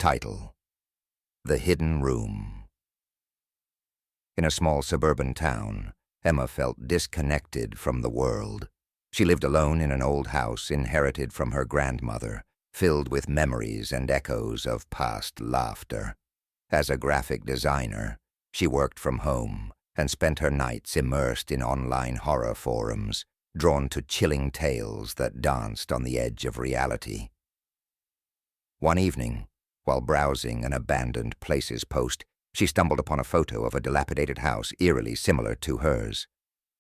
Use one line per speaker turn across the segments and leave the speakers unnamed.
Title: The Hidden Room. In a small suburban town, Emma felt disconnected from the world. She lived alone in an old house inherited from her grandmother, filled with memories and echoes of past laughter. As a graphic designer, she worked from home and spent her nights immersed in online horror forums, drawn to chilling tales that danced on the edge of reality. One evening, while browsing an abandoned places post, she stumbled upon a photo of a dilapidated house eerily similar to hers.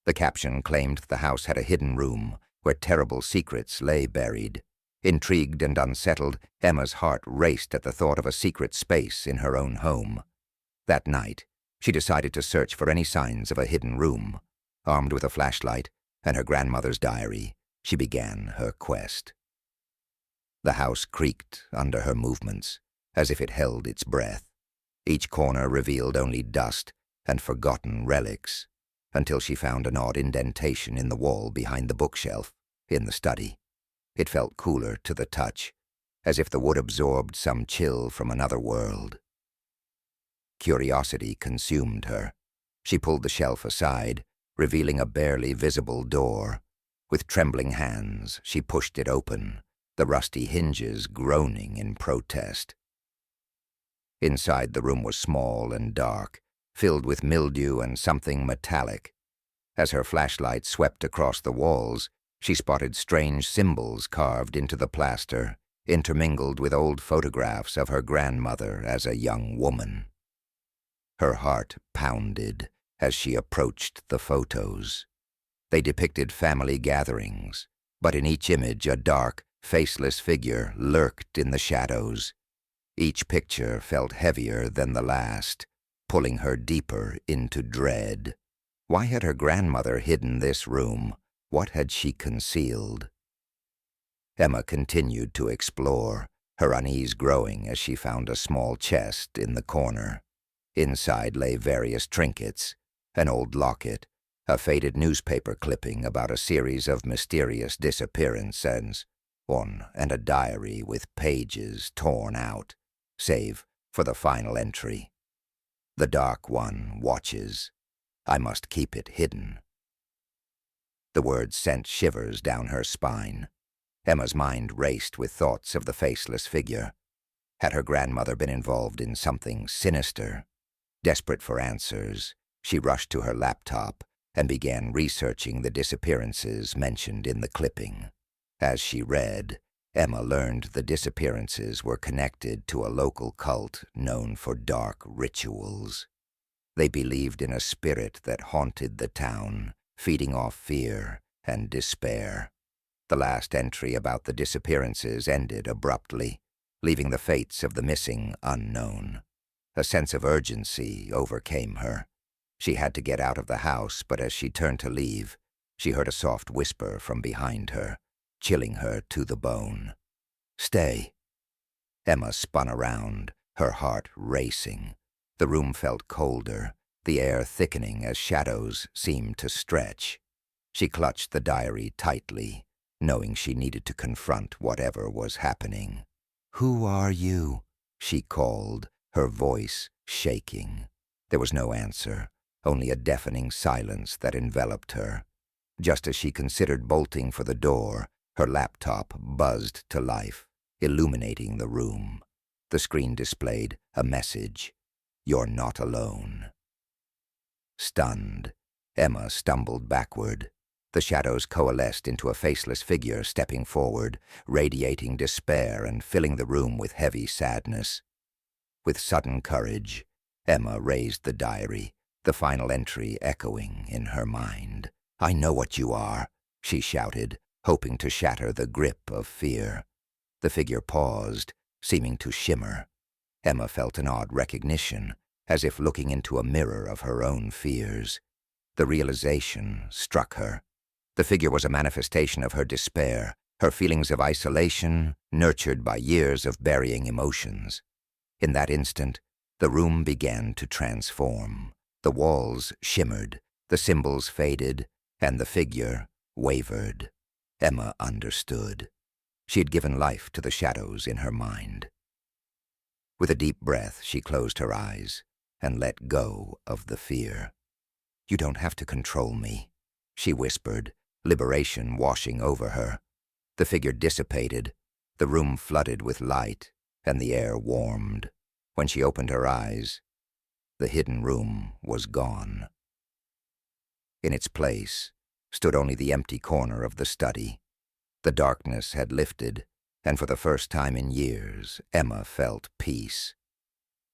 The caption claimed the house had a hidden room where terrible secrets lay buried. Intrigued and unsettled, Emma's heart raced at the thought of a secret space in her own home. That night, she decided to search for any signs of a hidden room. Armed with a flashlight and her grandmother's diary, she began her quest. The house creaked under her movements, as if it held its breath. Each corner revealed only dust and forgotten relics, until she found an odd indentation in the wall behind the bookshelf in the study. It felt cooler to the touch, as if the wood absorbed some chill from another world. Curiosity consumed her. She pulled the shelf aside, revealing a barely visible door. With trembling hands, she pushed it open, the rusty hinges groaning in protest. Inside, the room was small and dark, filled with mildew and something metallic. As her flashlight swept across the walls, she spotted strange symbols carved into the plaster, intermingled with old photographs of her grandmother as a young woman. Her heart pounded as she approached the photos. They depicted family gatherings, but in each image a dark, faceless figure lurked in the shadows. Each picture felt heavier than the last, pulling her deeper into dread. Why had her grandmother hidden this room? What had she concealed? Emma continued to explore, her unease growing as she found a small chest in the corner. Inside lay various trinkets, an old locket, a faded newspaper clipping about a series of mysterious disappearances, and a diary with pages torn out, save for the final entry. The Dark One watches. I must keep it hidden. The words sent shivers down her spine. Emma's mind raced with thoughts of the faceless figure. Had her grandmother been involved in something sinister? Desperate for answers, she rushed to her laptop and began researching the disappearances mentioned in the clipping. As she read, Emma learned the disappearances were connected to a local cult known for dark rituals. They believed in a spirit that haunted the town, feeding off fear and despair. The last entry about the disappearances ended abruptly, leaving the fates of the missing unknown. A sense of urgency overcame her. She had to get out of the house, but as she turned to leave, she heard a soft whisper from behind her, chilling her to the bone. "Stay." Emma spun around, her heart racing. The room felt colder, the air thickening as shadows seemed to stretch. She clutched the diary tightly, knowing she needed to confront whatever was happening. "Who are you?" she called, her voice shaking. There was no answer, only a deafening silence that enveloped her. Just as she considered bolting for the door, her laptop buzzed to life, illuminating the room. The screen displayed a message: "You're not alone." Stunned, Emma stumbled backward. The shadows coalesced into a faceless figure stepping forward, radiating despair and filling the room with heavy sadness. With sudden courage, Emma raised the diary, the final entry echoing in her mind. "I know what you are," she shouted, hoping to shatter the grip of fear. The figure paused, seeming to shimmer. Emma felt an odd recognition, as if looking into a mirror of her own fears. The realization struck her. The figure was a manifestation of her despair, her feelings of isolation, nurtured by years of burying emotions. In that instant, the room began to transform. The walls shimmered, the symbols faded, and the figure wavered. Emma understood. She had given life to the shadows in her mind. With a deep breath, she closed her eyes and let go of the fear. "You don't have to control me," she whispered, liberation washing over her. The figure dissipated, the room flooded with light, and the air warmed. When she opened her eyes, the hidden room was gone. In its place stood only the empty corner of the study. The darkness had lifted, and for the first time in years, Emma felt peace.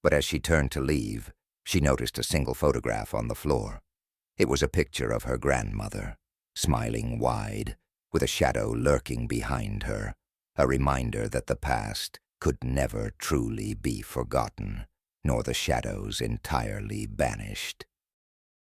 But as she turned to leave, she noticed a single photograph on the floor. It was a picture of her grandmother, smiling wide, with a shadow lurking behind her, a reminder that the past could never truly be forgotten, nor the shadows entirely banished.